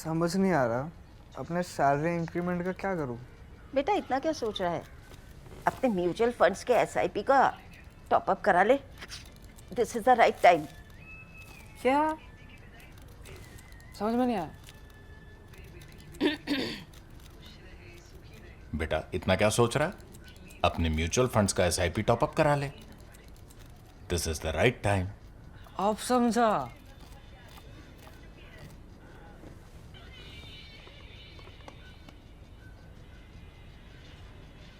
समझ नहीं आ रहा अपने सैलरी इंक्रीमेंट का क्या करूं। बेटा इतना क्या सोच रहा है? अपने म्यूचुअल फंड्स के एसआईपी का टॉप अप करा ले। This is the right time. क्या? समझ में नहीं आया। बेटा इतना क्या सोच रहा है? अपने म्यूचुअल फंड्स का एसआईपी टॉपअप करा ले। This is the right time. अब समझा।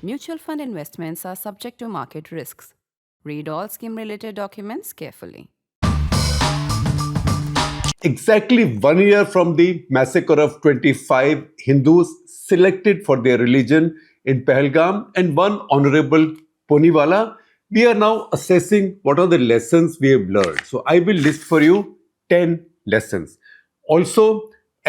Mutual fund investments are subject to market risks. Read all scheme-related documents carefully. Exactly 1 year from the massacre of 25 Hindus selected for their religion in Pahalgam and one honorable Poniwala, we are now assessing what are the lessons we have learned. So I will list for you 10 lessons. Also,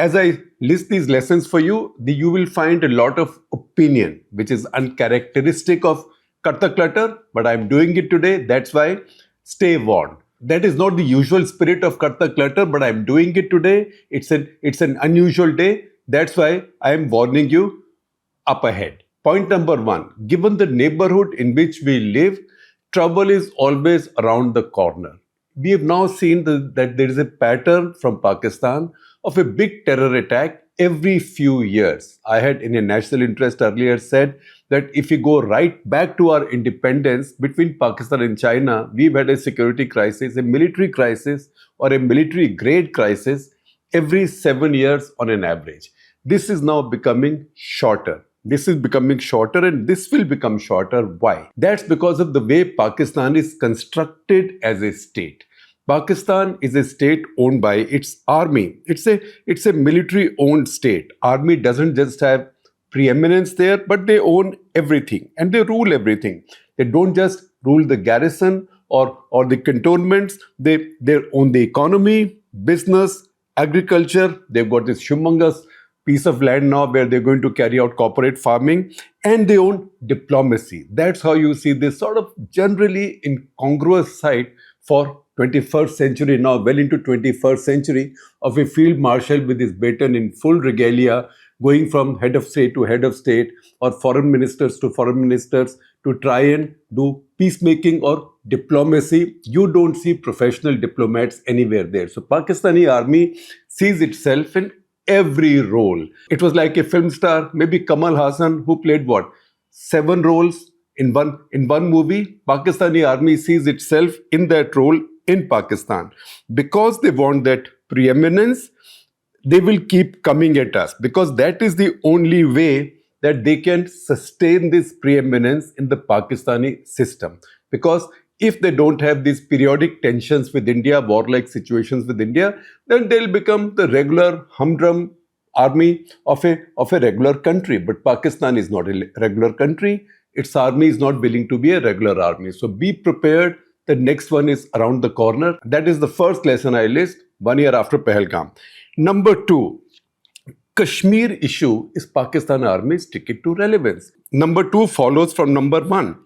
as I list these lessons for you, you will find a lot of opinion, which is uncharacteristic of Karta Clutter, but I'm doing it today. That's why stay warned. That is not the usual spirit of Karta Clutter, but I'm doing it today. It's an unusual day. That's why I'm warning you up ahead. Point number 1. Given the neighborhood in which we live, trouble is always around the corner. We have now seen that there is a pattern from Pakistan of a big terror attack every few years. I had in a national interest earlier said that if we go right back to our independence between Pakistan and China, we've had a security crisis, a military crisis or a military grade crisis every 7 years on an average. This is now becoming shorter. This is becoming shorter and this will become shorter. Why? That's because of the way Pakistan is constructed as a state. Pakistan is a state owned by its army. It's a military-owned state. Army doesn't just have preeminence there, but they own everything and they rule everything. They don't just rule the garrison or the cantonments. They own the economy, business, agriculture. They've got this humongous piece of land now where they're going to carry out corporate farming, and they own diplomacy. That's how you see this sort of generally incongruous side for 21st century, now well into 21st century, of a field marshal with his baton in full regalia, going from head of state to head of state, or foreign ministers to foreign ministers, to try and do peacemaking or diplomacy. You don't see professional diplomats anywhere there. So Pakistani army sees itself in every role. It was like a film star, maybe Kamal Hassan, who played what? 7 roles in one movie. Pakistani army sees itself in that role in Pakistan. Because they want that preeminence, they will keep coming at us, because that is the only way that they can sustain this preeminence in the Pakistani system. Because if they don't have these periodic tensions with India, warlike situations with India, then they'll become the regular humdrum army of a regular country. But Pakistan is not a regular country. Its army is not willing to be a regular army. So be prepared. The next one is around the corner. That is the first lesson I list 1 year after Pahalgam. Number 2, Kashmir issue is Pakistan Army's ticket to relevance. Number 2 follows from number 1.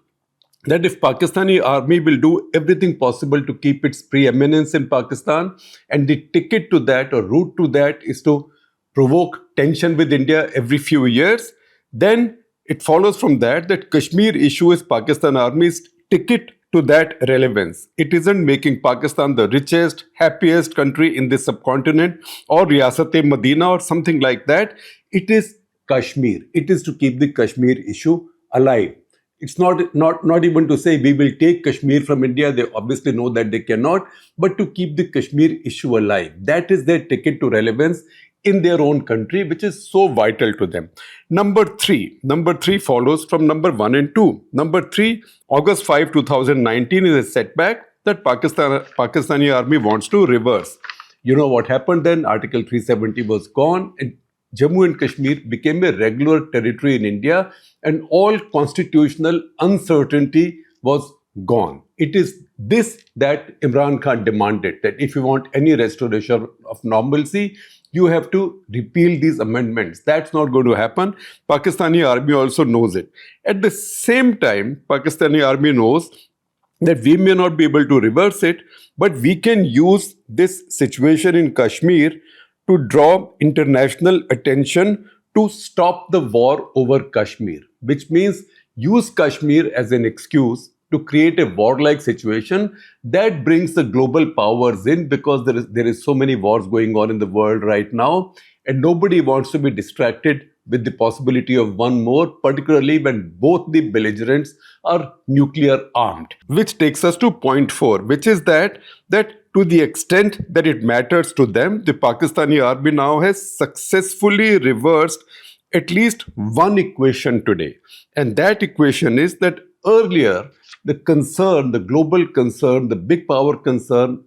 That if Pakistani army will do everything possible to keep its preeminence in Pakistan, and the ticket to that or route to that is to provoke tension with India every few years, then it follows from that Kashmir issue is Pakistan Army's ticket to that relevance. It isn't making Pakistan the richest, happiest country in this subcontinent, or Riyasat-e-Madina or something like that. It is Kashmir. It is to keep the Kashmir issue alive. It's not even to say we will take Kashmir from India. They obviously know that they cannot, but to keep the Kashmir issue alive. That is their ticket to relevance in their own country, which is so vital to them. Number 3 follows from number 1 and 2. Number 3, August 5, 2019 is a setback that Pakistani army wants to reverse. You know what happened then? Article 370 was gone and Jammu and Kashmir became a regular territory in India, and all constitutional uncertainty was gone. It is this that Imran Khan demanded, that if you want any restoration of normalcy, you have to repeal these amendments. That's not going to happen. Pakistani army also knows it. At the same time, Pakistani army knows that we may not be able to reverse it, but we can use this situation in Kashmir to draw international attention to stop the war over Kashmir, which means use Kashmir as an excuse to create a warlike situation that brings the global powers in, because there is so many wars going on in the world right now, and nobody wants to be distracted with the possibility of one more, particularly when both the belligerents are nuclear armed. Which takes us to point 4, which is that to the extent that it matters to them, the Pakistani army now has successfully reversed at least one equation today. And that equation is that earlier, the concern, the global concern, the big power concern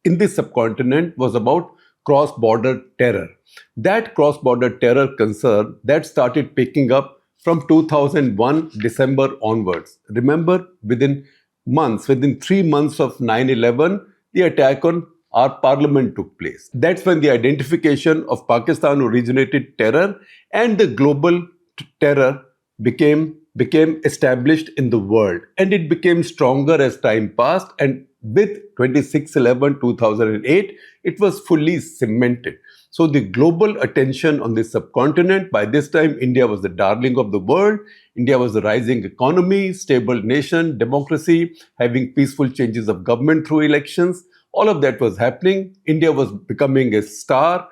in the subcontinent was about cross-border terror. That cross-border terror concern that started picking up from 2001 December onwards. Remember, within 3 months of 9/11, the attack on our parliament took place. That's when the identification of Pakistan originated terror and the global terror became established in the world, and it became stronger as time passed, and with 26/11/2008 it was fully cemented. So the global attention on the subcontinent, by this time India was the darling of the world. India was a rising economy, stable nation, democracy, having peaceful changes of government through elections. All of that was happening. India was becoming a star,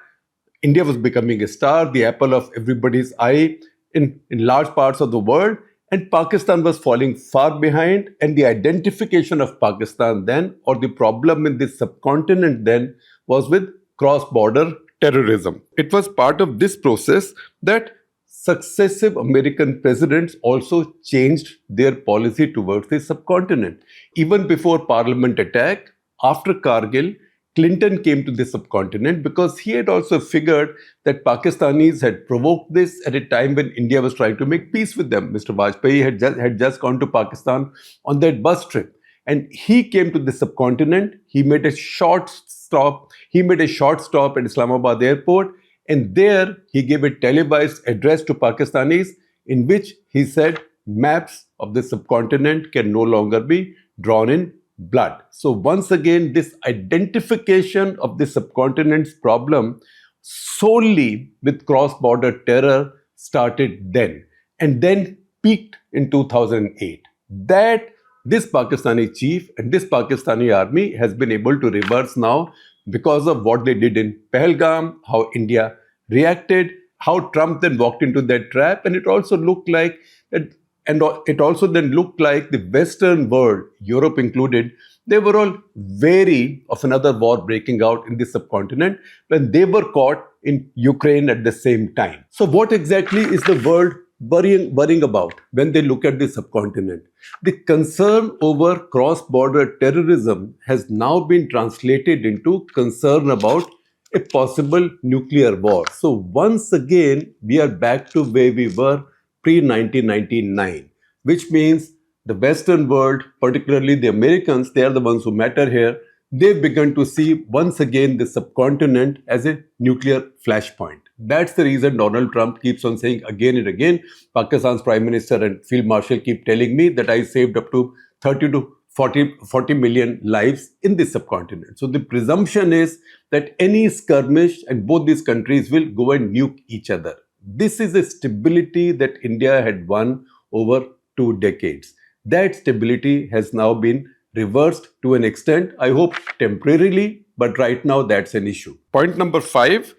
the apple of everybody's eye in large parts of the world. And Pakistan was falling far behind, and the identification of Pakistan then, or the problem in this subcontinent then, was with cross-border terrorism. It was part of this process that successive American presidents also changed their policy towards the subcontinent. Even before Parliament attack, after Kargil, Clinton came to the subcontinent because he had also figured that Pakistanis had provoked this at a time when India was trying to make peace with them. Mr. Vajpayee had just gone to Pakistan on that bus trip, and he came to the subcontinent. He made a short stop at Islamabad airport, and there he gave a televised address to Pakistanis in which he said maps of the subcontinent can no longer be drawn in blood. So once again, this identification of the subcontinent's problem solely with cross-border terror started then, and then peaked in 2008. That this Pakistani chief and this Pakistani army has been able to reverse now because of what they did in Pahalgam, how India reacted, how Trump then walked into that trap, and it also looked like that. And it also then looked like the Western world, Europe included, they were all wary of another war breaking out in the subcontinent when they were caught in Ukraine at the same time. So what exactly is the world worrying about when they look at the subcontinent? The concern over cross-border terrorism has now been translated into concern about a possible nuclear war. So once again, we are back to where we were pre-1999, which means the Western world, particularly the Americans, they are the ones who matter here. They've begun to see once again the subcontinent as a nuclear flashpoint. That's the reason Donald Trump keeps on saying again and again, Pakistan's Prime Minister and Field Marshal keep telling me that I saved up to 30 to 40 million lives in this subcontinent. So the presumption is that any skirmish and both these countries will go and nuke each other. This is a stability that India had won over 2 decades. That stability has now been reversed to an extent, I hope temporarily, but right now that's an issue. Point number 5,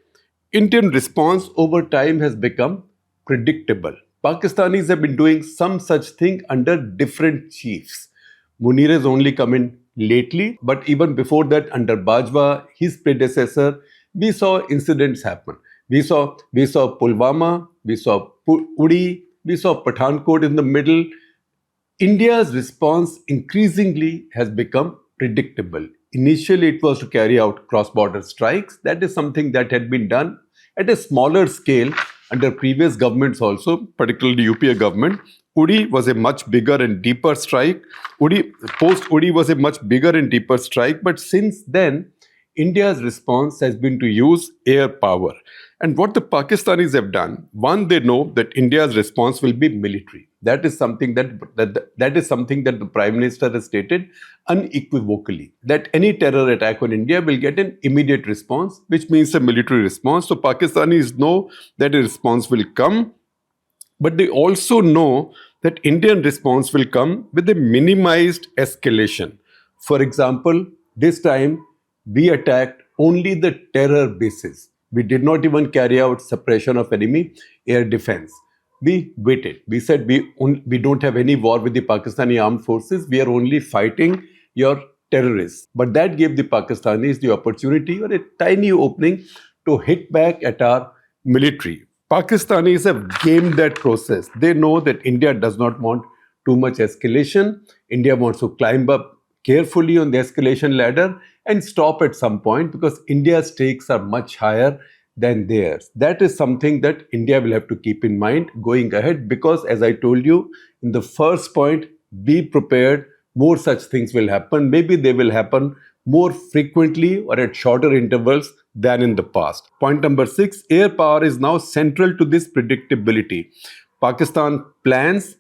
Indian response over time has become predictable. Pakistanis have been doing some such thing under different chiefs. Munir has only come in lately, but even before that, under Bajwa, his predecessor, we saw incidents happen. We saw Pulwama, we saw Uri, we saw Pathankot in the middle. India's response increasingly has become predictable. Initially, it was to carry out cross-border strikes. That is something that had been done at a smaller scale under previous governments also, particularly UPA government. Uri was a much bigger and deeper strike. Post-Uri was a much bigger and deeper strike. But since then, India's response has been to use air power. And what the Pakistanis have done, one, they know that India's response will be military. That is something that is something that the Prime Minister has stated unequivocally, that any terror attack on India will get an immediate response, which means a military response. So Pakistanis know that a response will come, but they also know that Indian response will come with a minimized escalation. For example, this time we attacked only the terror bases. We did not even carry out suppression of enemy air defense. We waited. We said we don't have any war with the Pakistani armed forces. We are only fighting your terrorists. But that gave the Pakistanis the opportunity or a tiny opening to hit back at our military. Pakistanis have gamed that process. They know that India does not want too much escalation. India wants to climb up carefully on the escalation ladder and stop at some point because India's stakes are much higher than theirs. That is something that India will have to keep in mind going ahead because, as I told you in the first point, be prepared. More such things will happen. Maybe they will happen more frequently or at shorter intervals than in the past. Point number 6, air power is now central to this predictability. Pakistan plans,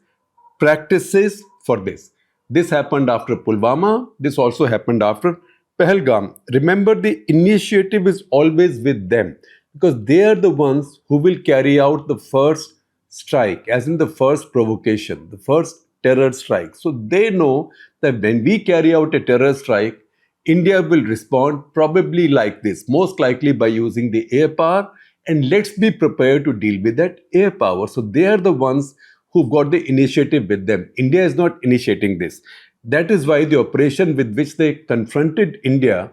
practices for this. This happened after Pulwama. This also happened after Pahalgam. Remember, the initiative is always with them because they are the ones who will carry out the first strike, as in the first provocation, the first terror strike. So they know that when we carry out a terror strike, India will respond probably like this, most likely by using the air power, and let's be prepared to deal with that air power. So they are the ones who've got the initiative with them. India is not initiating this. That is why the operation with which they confronted India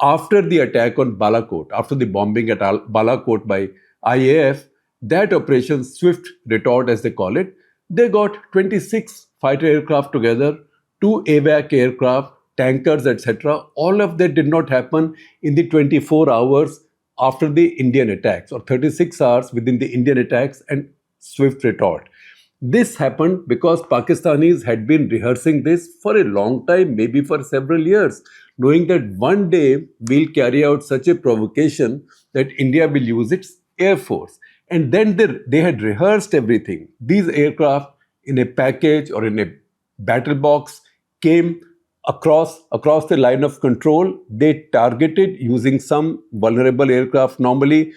after the attack on Balakot, after the bombing at Balakot by IAF, that operation Swift Retort as they call it, they got 26 fighter aircraft together, 2 AVAC aircraft, tankers, etc. All of that did not happen in the 24 hours after the Indian attacks or 36 hours within the Indian attacks and Swift Retort. This happened because Pakistanis had been rehearsing this for a long time, maybe for several years, knowing that one day we'll carry out such a provocation that India will use its air force. And then they had rehearsed everything. These aircraft in a package or in a battle box came across the line of control. They targeted using some vulnerable aircraft normally,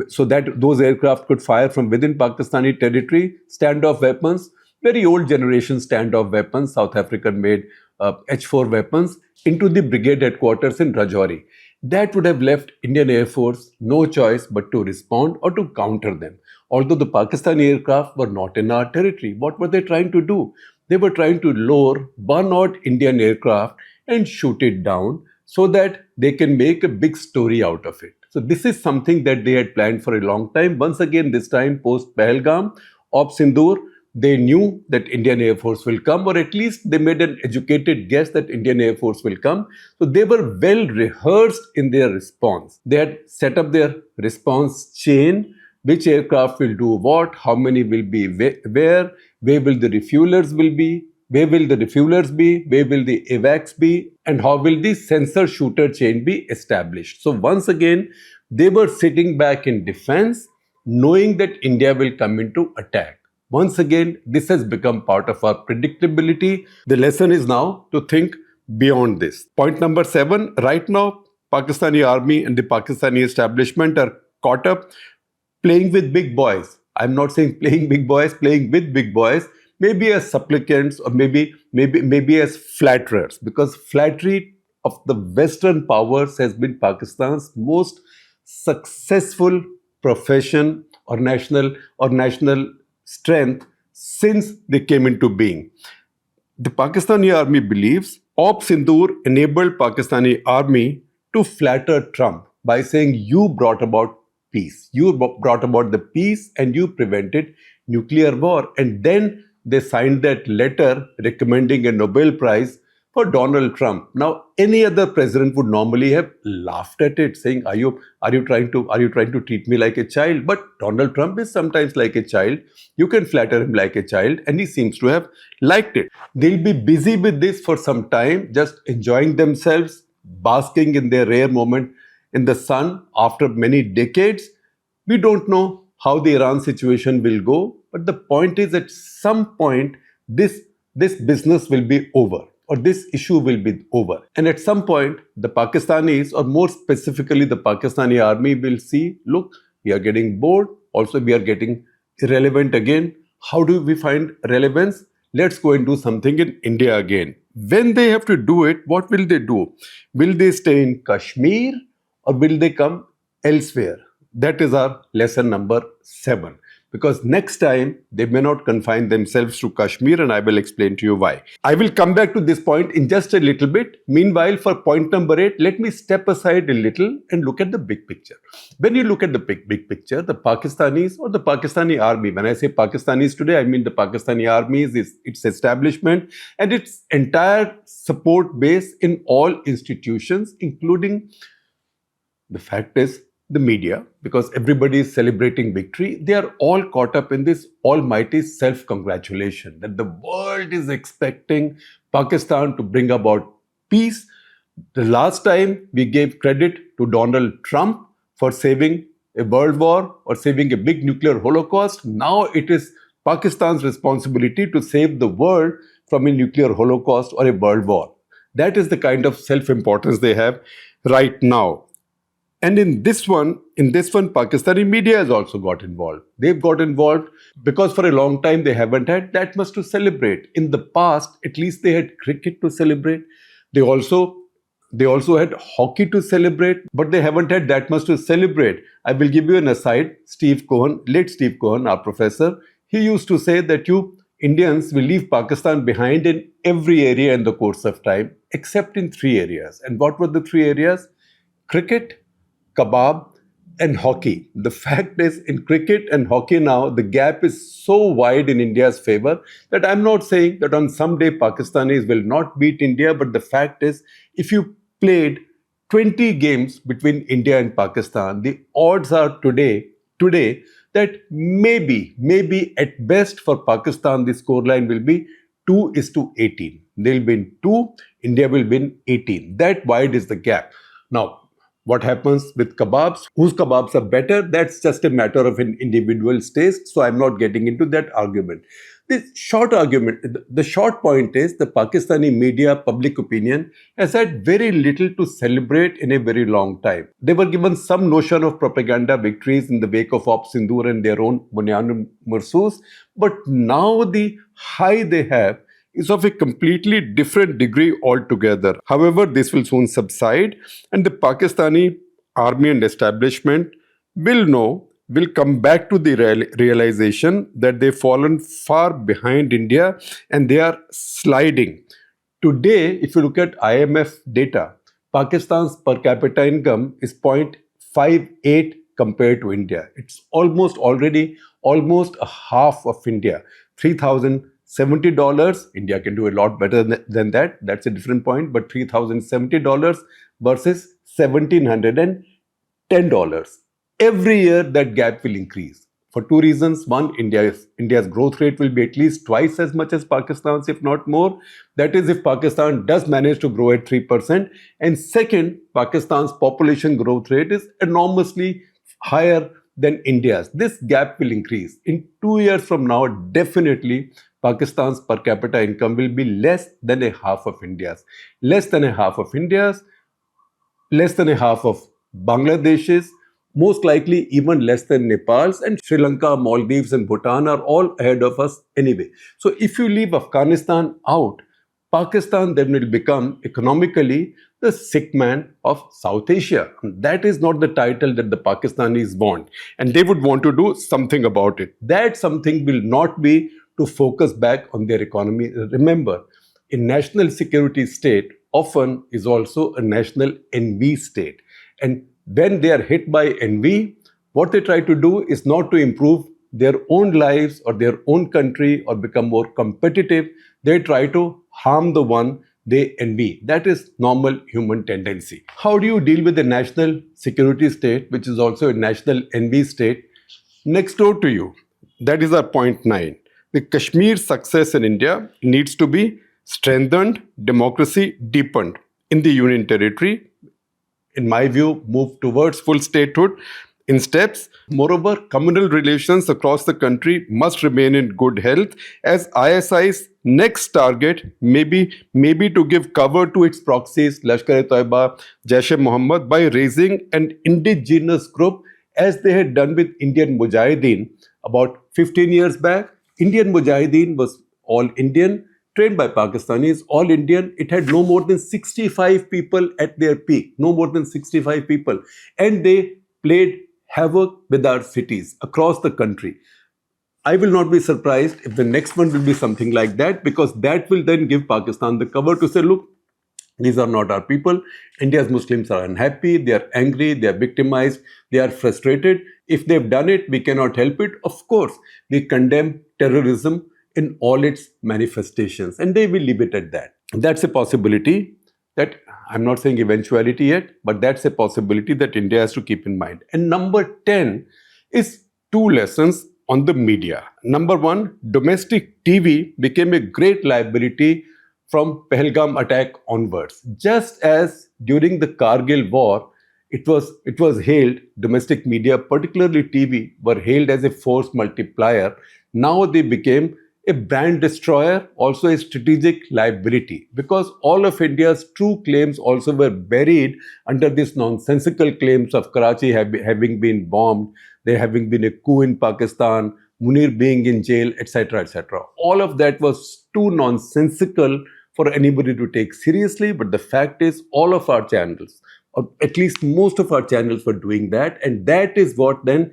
so that those aircraft could fire from within Pakistani territory, standoff weapons, very old generation standoff weapons, South African made H4 weapons, into the brigade headquarters in Rajouri. That would have left Indian Air Force no choice but to respond or to counter them. Although the Pakistani aircraft were not in our territory, what were they trying to do? They were trying to lure one odd Indian aircraft and shoot it down so that they can make a big story out of it. So this is something that they had planned for a long time. Once again, this time post Pahalgam, Op Sindoor, they knew that Indian Air Force will come, or at least they made an educated guess that Indian Air Force will come. So they were well rehearsed in their response. They had set up their response chain, which aircraft will do what, how many will be where will the refuelers be, where will the AVACs be, and how will the sensor shooter chain be established. So once again, they were sitting back in defense, knowing that India will come into attack. Once again, this has become part of our predictability. The lesson is now to think beyond this. Point number 7, right now, Pakistani army and the Pakistani establishment are caught up playing with big boys. I'm not saying playing big boys, playing with big boys, maybe as supplicants or maybe as flatterers, because flattery of the Western powers has been Pakistan's most successful profession or national strength since they came into being. The Pakistani army believes Op Sindoor enabled Pakistani army to flatter Trump by saying, you brought about peace. You brought about the peace and you prevented nuclear war. And then they signed that letter recommending a Nobel Prize for Donald Trump. Now, any other president would normally have laughed at it, saying, "Are you trying to treat me like a child?" But Donald Trump is sometimes like a child. You can flatter him like a child, and he seems to have liked it. They'll be busy with this for some time, just enjoying themselves, basking in their rare moment in the sun after many decades. We don't know how the Iran situation will go, but the point is at some point this business will be over, or this issue will be over. And at some point, the Pakistanis, or more specifically the Pakistani army, will see, look, we are getting bored. Also, we are getting irrelevant again. How do we find relevance? Let's go and do something in India again. When they have to do it, what will they do? Will they stay in Kashmir or will they come elsewhere? That is our lesson number 7. Because next time they may not confine themselves to Kashmir, and I will explain to you why. I will come back to this point in just a little bit. Meanwhile, for point number 8, let me step aside a little and look at the big picture. When you look at the big picture, the Pakistanis or the Pakistani army, when I say Pakistanis today, I mean the Pakistani army, is its establishment and its entire support base in all institutions, including, the fact is, the media, because everybody is celebrating victory. They are all caught up in this almighty self-congratulation that the world is expecting Pakistan to bring about peace. The last time we gave credit to Donald Trump for saving a world war or saving a big nuclear holocaust. Now it is Pakistan's responsibility to save the world from a nuclear holocaust or a world war. That is the kind of self-importance they have right now. And in this one, Pakistani media has also got involved. They've got involved because for a long time they haven't had that much to celebrate. In the past, at least they had cricket to celebrate. They also had hockey to celebrate, but they haven't had that much to celebrate. I will give you an aside. Late Steve Cohen, our professor, he used to say that you Indians will leave Pakistan behind in every area in the course of time, except in 3 areas. And what were the 3 areas? Cricket, kebab and hockey. The fact is, in cricket and hockey now, the gap is so wide in India's favor that I'm not saying that on some day Pakistanis will not beat India, but the fact is, if you played 20 games between India and Pakistan, the odds are today that maybe at best for Pakistan, the scoreline will be 2:18. They'll win 2, India will win 18. That wide is the gap. Now, what happens with kebabs? Whose kebabs are better? That's just a matter of an individual's taste. So I'm not getting into that argument. The short point is the Pakistani media, public opinion has had very little to celebrate in a very long time. They were given some notion of propaganda victories in the wake of Op Sindoor and their own Bunyan Mursus. But now the high they have is of a completely different degree altogether. However, this will soon subside and the Pakistani army and establishment will come back to the realization that they've fallen far behind India and they are sliding. Today, if you look at IMF data, Pakistan's per capita income is 0.58 compared to India. It's almost a half of India. $3,070. India can do a lot better than that. That's a different point. But $3,070 versus $1,710. Every year that gap will increase for 2 reasons. One, India's growth rate will be at least twice as much as Pakistan's, if not more. That is, if Pakistan does manage to grow at 3%. And second, Pakistan's population growth rate is enormously higher than India's. This gap will increase. In 2 years from now, definitely Pakistan's per capita income will be less than a half of India's. Less than a half of Bangladesh's, most likely even less than Nepal's, and Sri Lanka, Maldives and Bhutan are all ahead of us anyway. So if you leave Afghanistan out, Pakistan then will become economically the sick man of South Asia. That is not the title that the Pakistanis want, and they would want to do something about it. That something will not be to focus back on their economy. Remember, a national security state often is also a national envy state. And when they are hit by envy, what they try to do is not to improve their own lives or their own country or become more competitive. They try to harm the one they envy. That is normal human tendency. How do you deal with a national security state, which is also a national envy state, next door to you? That is our point 9. The Kashmir success in India needs to be strengthened, democracy deepened in the Union Territory, in my view, move towards full statehood in steps. Moreover, communal relations across the country must remain in good health, as ISI's next target may be to give cover to its proxies, Lashkar-e-Taiba, Jaish-e-Mohammed, by raising an indigenous group, as they had done with Indian Mujahideen about 15 years back. Indian Mujahideen was all Indian, trained by Pakistanis, all Indian. It had no more than 65 people at their peak, no more than 65 people. And they played havoc with our cities across the country. I will not be surprised if the next one will be something like that, because that will then give Pakistan the cover to say, look, these are not our people. India's Muslims are unhappy, they are angry, they are victimized, they are frustrated. If they've done it, we cannot help it. Of course, we condemn terrorism in all its manifestations, and they will leave it at that. That's a possibility that I'm not saying eventuality yet, but that's a possibility that India has to keep in mind. And number 10 is two lessons on the media. Number one, domestic TV became a great liability from Pahalgam attack onwards. Just as during the Kargil war, it was hailed, domestic media, particularly TV, were hailed as a force multiplier. Now they became a brand destroyer, also a strategic liability, because all of India's true claims also were buried under these nonsensical claims of Karachi having been bombed, there having been a coup in Pakistan, Munir being in jail, etc., etc. All of that was too nonsensical for anybody to take seriously, but the fact is all of our channels, or at least most of our channels, were doing that, and that is what then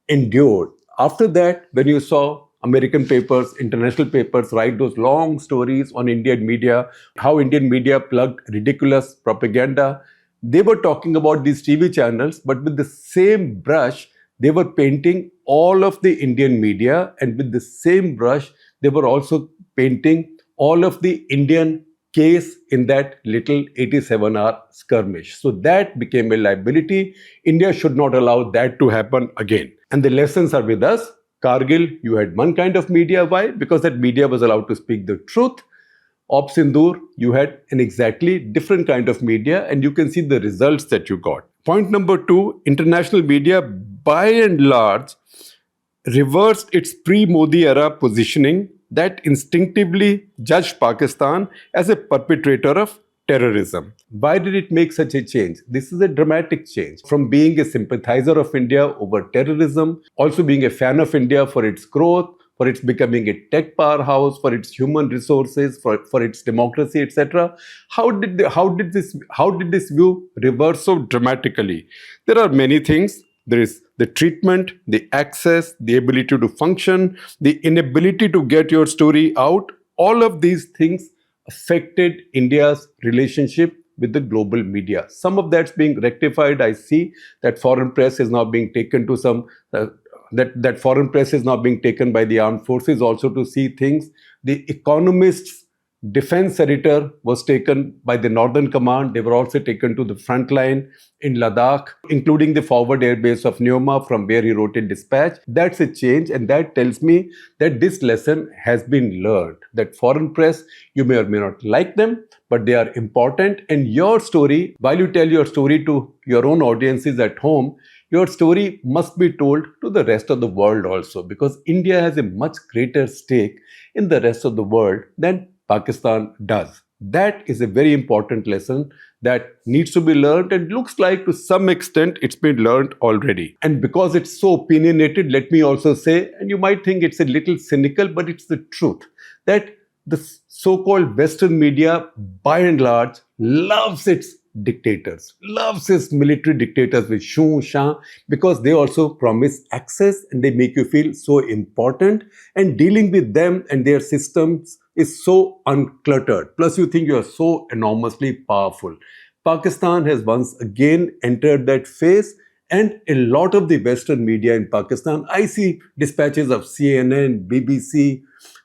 endured. After that, when you saw American papers, international papers write those long stories on Indian media, how Indian media plugged ridiculous propaganda, they were talking about these TV channels, but with the same brush, they were painting all of the Indian media, and with the same brush, they were also painting all of the Indian case in that little 87-hour skirmish. So that became a liability. India should not allow that to happen again. And the lessons are with us. Kargil, you had one kind of media. Why? Because that media was allowed to speak the truth. Op Sindoor, you had an exactly different kind of media, and you can see the results that you got. Point number 2, international media by and large reversed its pre-Modi era positioning that instinctively judged Pakistan as a perpetrator of terrorism. Why did it make such a change? This is a dramatic change from being a sympathizer of India over terrorism, also being a fan of India for its growth, for its becoming a tech powerhouse, for its human resources, for its democracy, etc. How did this view reverse so dramatically? There are many things. There is the treatment, the access, the ability to function, the inability to get your story out. All of these things affected India's relationship with the global media. Some of that's being rectified. I see that foreign press is now being taken to some that foreign press is now being taken by the armed forces also to see things. The Economist's defense editor was taken by the Northern Command. They were also taken to the front line in Ladakh, including the forward air base of Neoma, from where he wrote a dispatch. That's a change, and that tells me that this lesson has been learned, that foreign press, you may or may not like them, but they are important. And your story, while you tell your story to your own audiences at home, your story must be told to the rest of the world also, because India has a much greater stake in the rest of the world than Pakistan does. That is a very important lesson that needs to be learned, and looks like to some extent it's been learned already. And because it's so opinionated, let me also say, and you might think it's a little cynical, but it's the truth, that the so-called Western media, by and large, loves its dictators, loves its military dictators with shoo, sha, because they also promise access and they make you feel so important, and dealing with them and their systems is so uncluttered. Plus, you think you are so enormously powerful. Pakistan has once again entered that phase, and a lot of the Western media in Pakistan, I see dispatches of CNN, BBC,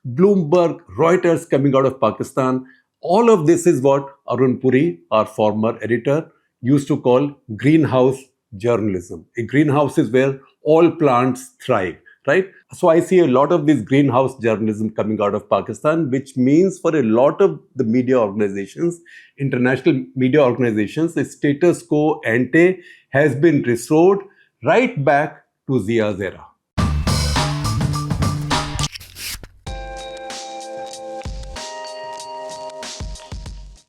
Bloomberg, Reuters coming out of Pakistan. All of this is what Arun Puri, our former editor, used to call greenhouse journalism. A greenhouse is where all plants thrive. right? So I see a lot of this greenhouse journalism coming out of Pakistan, which means for a lot of the media organizations, international media organizations, the status quo ante has been restored right back to Zia's era.